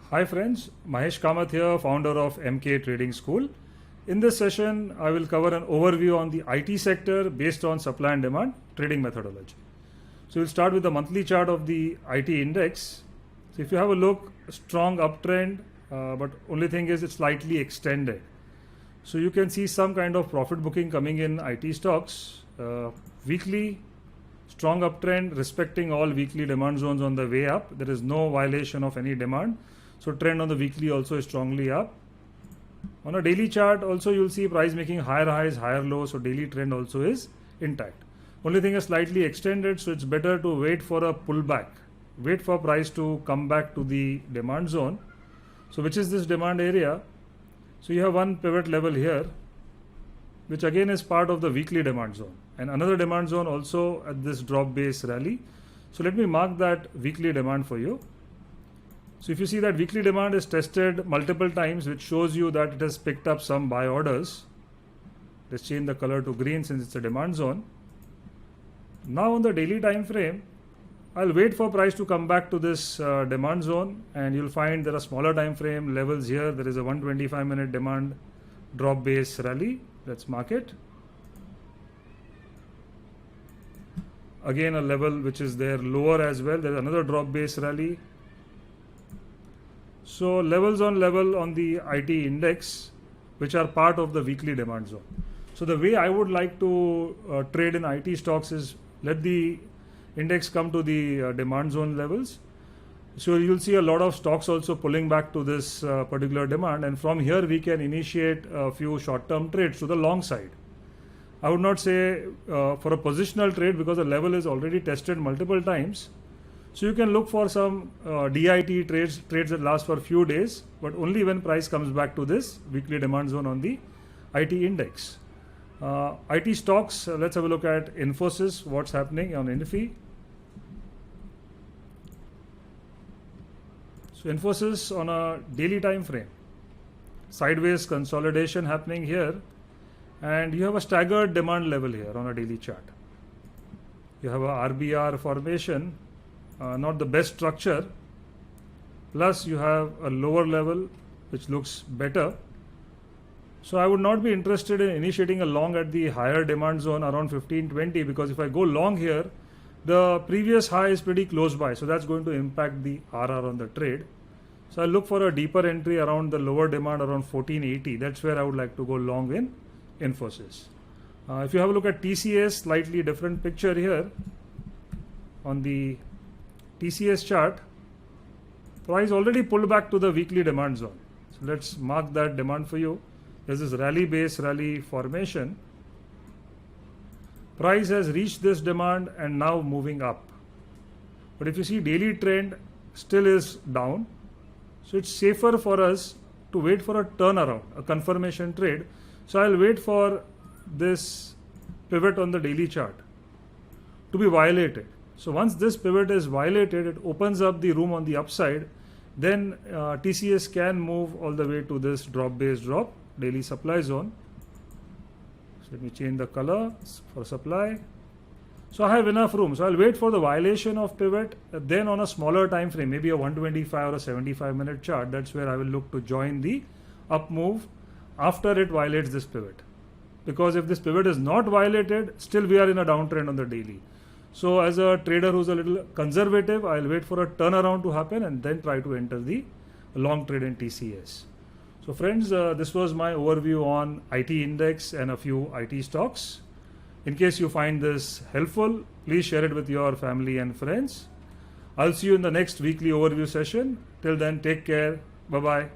Hi friends, Mahesh Kamath here, founder of MK Trading School. In this session, I will cover an overview on the IT sector based on supply and demand trading methodology. So we'll start with the monthly chart of the IT index. So if you have a look, a strong uptrend, but only thing is it's slightly extended. So you can see some kind of profit booking coming in IT stocks. Weekly, strong uptrend respecting all weekly demand zones on the way up. There is no violation of any demand. So trend on the weekly also is strongly up. On a daily chart also you'll see price making higher highs, higher lows. So daily trend also is intact. Only thing is slightly extended, so it's better to wait for a pullback. Wait for price to come back to the demand zone. So which is this demand area? So you have one pivot level here, which again is part of the weekly demand zone. And another demand zone also at this drop base rally. So let me mark that weekly demand for you. So if you see that weekly demand is tested multiple times, which shows you that it has picked up some buy orders. Let's change the color to green since it's a demand zone. Now on the daily time frame, I'll wait for price to come back to this demand zone, and you'll find there are smaller time frame levels here. There is a 125-minute demand drop base rally. Let's mark it. Again a level which is there lower as well. There's another drop base rally. So levels on level on the IT index, which are part of the weekly demand zone. So the way I would like to trade in IT stocks is let the index come to the demand zone levels. So you'll see a lot of stocks also pulling back to this particular demand, and from here we can initiate a few short-term trades to the long side. I would not say for a positional trade because the level is already tested multiple times. So you can look for some DIT trades that last for a few days, but only when price comes back to this weekly demand zone on the IT index. IT stocks, let's have a look at Infosys, what's happening on Infy. So Infosys on a daily time frame, sideways consolidation happening here, and you have a staggered demand level here on a daily chart. You have a RBR formation. Not the best structure, plus you have a lower level which looks better. So I would not be interested in initiating a long at the higher demand zone around 1520, because if I go long here, the previous high is pretty close by, so that's going to impact the RR on the trade. So I look for a deeper entry around the lower demand around 1480. That's where I would like to go long in Infosys. If you have a look at TCS, slightly different picture here. On the TCS chart, price already pulled back to the weekly demand zone. So let's mark that demand for you. There's this rally base rally formation. Price has reached this demand and now moving up. But if you see daily trend still is down. So it's safer for us to wait for a turnaround, a confirmation trade. So I'll wait for this pivot on the daily chart to be violated. So once this pivot is violated, it opens up the room on the upside. Then TCS can move all the way to this drop base drop, daily supply zone. So let me change the color for supply. So I have enough room. So I'll wait for the violation of pivot. Then on a smaller time frame, maybe a 125 or a 75-minute chart, that's where I will look to join the up move after it violates this pivot. Because if this pivot is not violated, still we are in a downtrend on the daily. So as a trader who's a little conservative, I'll wait for a turnaround to happen and then try to enter the long trade in TCS. So friends, this was my overview on IT index and a few IT stocks. In case you find this helpful, please share it with your family and friends. I'll see you in the next weekly overview session. Till then, take care. Bye-bye.